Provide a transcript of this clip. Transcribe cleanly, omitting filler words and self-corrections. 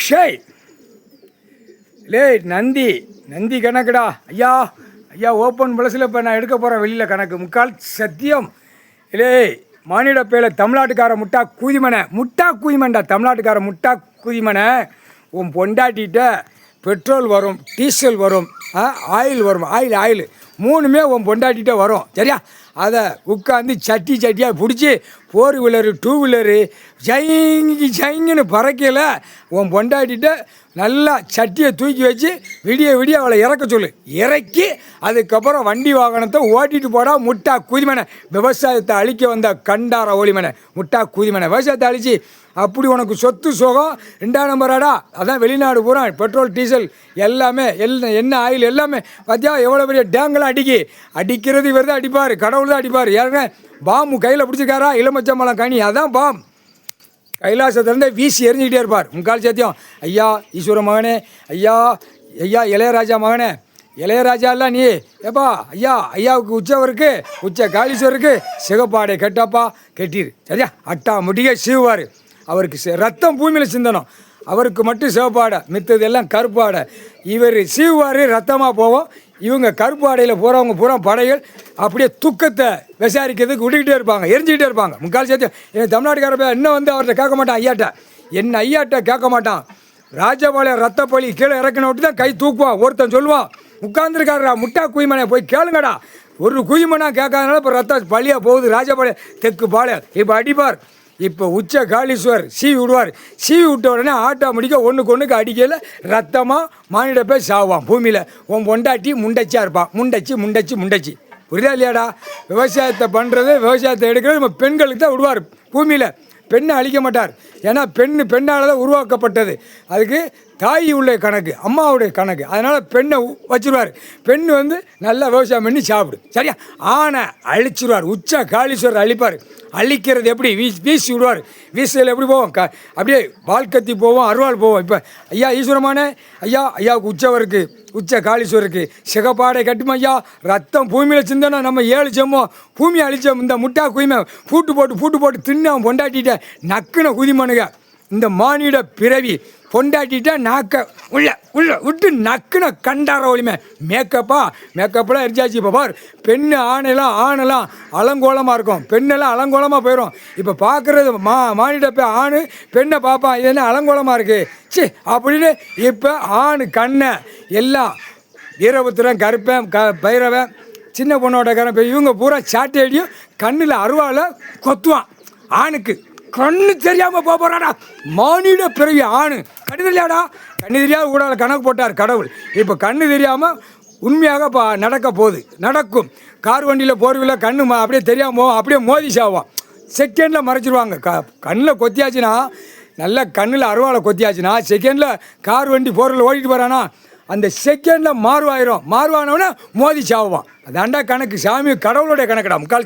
ஷே லே நந்தி நந்தி கணக்குடா ஐயா ஐயா ஓப்பன் ப்ளஸில் இப்போ நான் எடுக்க போகிறேன் வெளியில் கணக்கு முக்கால் சத்தியம் இல்லே மானிட பேல தமிழ்நாட்டுக்கார முட்டா கூதிமன்டா தமிழ்நாட்டுக்கார முட்டா கூதிமனை உன் பொண்டாட்டிகிட்ட பெட்ரோல் வரும் டீசல் வரும் ஆயில் வரும் ஆயில் மூணுமே உன் பொண்டாட்டிகிட்ட வரும் சரியா அதை உட்காந்து சட்டியாக பிடிச்சி 4 வீலரு 2 வீலரு ஜைங்குன்னு பறக்கல உன் பொண்டாட்டிகிட்ட நல்லா சட்டியை தூக்கி வச்சு விடிய அவளை இறக்க சொல்லு இறக்கி அதுக்கப்புறம் வண்டி வாகனத்தை ஓட்டிட்டு போடா முட்டா கூதிமனை விவசாயத்தை அழிக்க வந்த கண்டார ஓலிமனை முட்டா கூதிமனை விவசாயத்தை அழிச்சு அப்படி உனக்கு சொத்து சுகம் 2ஆம் நம்பராடா அதான் வெளிநாடு பூரா பெட்ரோல் டீசல் எல்லாமே எண்ணெய் ஆயில் எல்லாமே பார்த்தியா எவ்வளோ பெரிய டேங்கெல்லாம் அடிக்கிறது இவர் தான் அடிப்பார் கடவுள் தான் அடிப்பார் யாருங்க பாம்பு கையில் பிடிச்சிருக்காரா இளமச்சம்பழம் கனி அதான் பாம் கைலாசத்துலேருந்தே வீசி எரிஞ்சிக்கிட்டே இருப்பார் முக்கால் சத்தியம் ஐயா ஈஸ்வர மகனே ஐயா இளையராஜா மகனே இளையராஜா இல்லை நீ ஏப்பா ஐயாவுக்கு உச்சவருக்கு உச்ச காளீஸ்வருக்கு சிகப்பாடை கட்டாப்பா கட்டிரு சரியா அட்டா முடிய சீவுவார் அவருக்கு ரத்தம் பூமியில் சிந்தனம் அவருக்கு மட்டும் சிவப்பாடை மித்தது எல்லாம் கருப்பாடை இவர் சீவுவார் ரத்தமாக போவோம் இவங்க கருப்பு ஆடையில் போகிறவங்க பூரா படைகள் அப்படியே துக்கத்தை விசாரிக்கிறதுக்கு விட்டுக்கிட்டே இருப்பாங்க எரிஞ்சிக்கிட்டே இருப்பாங்க முக்கால் சேர்த்து என் தமிழ்நாட்டுக்கார இன்னும் வந்து அவர்கிட்ட கேட்க மாட்டான் ஐயாட்ட கேட்க மாட்டான் ராஜபாளையம் ரத்தப்பள்ளி கீழே இறக்கின விட்டு தான் கை தூக்குவான் ஒருத்தன் சொல்லுவான் உட்காந்துருக்காரா முட்டா குயிமனை போய் கேளுங்கடா ஒரு குயிமனா கேட்காதனால இப்போ ரத்தம் பள்ளியாக போகுது ராஜபாளையம் தெற்கு பாளையம் இப்போ அடிப்பார் இப்போ உச்ச காளீஸ்வர் சீவி விடுவார் சீவி விட்ட உடனே ஆட்டோமேட்டிக்காக ஒன்றுக்கு அடிக்கையில் ரத்தமாக மானிட போய் சாவான் பூமியில் உன் பொண்டாட்டி முண்டச்சியாக இருப்பான் முண்டச்சி புரியுதா இல்லையாடா விவசாயத்தை பண்ணுறது விவசாயத்தை எடுக்கிறது நம்ம பெண்களுக்கு தான் விடுவார் பூமியில் பெண்ணை அழிக்க மாட்டார் ஏன்னா பெண்ணால் தான் உருவாக்கப்பட்டது அதுக்கு தாய் உள்ள கணக்கு அம்மாவுடைய கணக்கு அதனால் பெண்ணை வச்சுருவார் பெண் வந்து நல்லா விவசாயம் பண்ணி சாப்பிடு சரியா ஆனை அழிச்சிருவார் உச்ச காளீஸ்வரர் அழிப்பார் அழிக்கிறது எப்படி வீசி விடுவார் வீசில் எப்படி போவோம் அப்படியே வாழ்க்கத்தி போவோம் அருவாள் போவோம் இப்போ ஐயா ஈஸ்வரமான ஐயாவுக்கு உச்சவருக்கு உச்ச காளீஸ்வருக்கு சிகப்பாடை கட்டுமா ஐயா ரத்தம் பூமியில் சிந்தனா நம்ம 7 செம்மோம் பூமியை அழிச்சோம் இந்த முட்டா குயிமை பூட்டு போட்டு தின்னு அவன் பொண்டாட்டிட்ட நக்குன குதிமனுங்க இந்த மானிட பிறவி பொண்டாட்டிட்ட நாக்க உள்ள விட்டு நக்குன கண்டார ஒளிமை மேக்கப்லாம் எரிஞ்சாச்சு இப்போ பார் பெண்ணு ஆணெல்லாம் அலங்கோலமாக இருக்கும் பெண்ணெல்லாம் அலங்கோலமாக போயிடும் இப்போ பார்க்குறது மானிட ஆண் பெண்ணை பார்ப்பான் இது என்ன அலங்கோலமாக இருக்குது சி அப்படின்னு இப்போ ஆண் கண்ணை எல்லாம் வீரபுத்திரன் கருப்பேன் பைரவன் சின்ன பொண்ணோட கருப்பேன் இவங்க பூரா சாட்டையடியும் கண்ணில் அருவாவில் கொத்துவான் ஆணுக்கு கண்ணு தெரியாமல் போகிறாடா மானிட பிறவி ஆணு கண்ணு தெரியாடா கண்ணு தெரியாத ஊடால கணக்கு போட்டார் கடவுள் இப்போ கண்ணு தெரியாமல் உண்மையாக நடக்கும் கார் வண்டியில் போர்வில் கண்ணு அப்படியே தெரியாமல் போவோம் அப்படியே மோதி சாவோம் செகண்டில் மறைச்சிருவாங்க கண்ணில் கொத்தியாச்சுன்னா நல்லா கண்ணில் அருவாலை கொத்தியாச்சுன்னா செகண்டில் கார் வண்டி போர்வில் ஓடிட்டு போகிறானா அந்த செகண்டில் மாறுவானவனே மோதி சாவுவான் அதாண்டா கணக்கு சாமி கடவுளுடைய கணக்குடா முக்கால்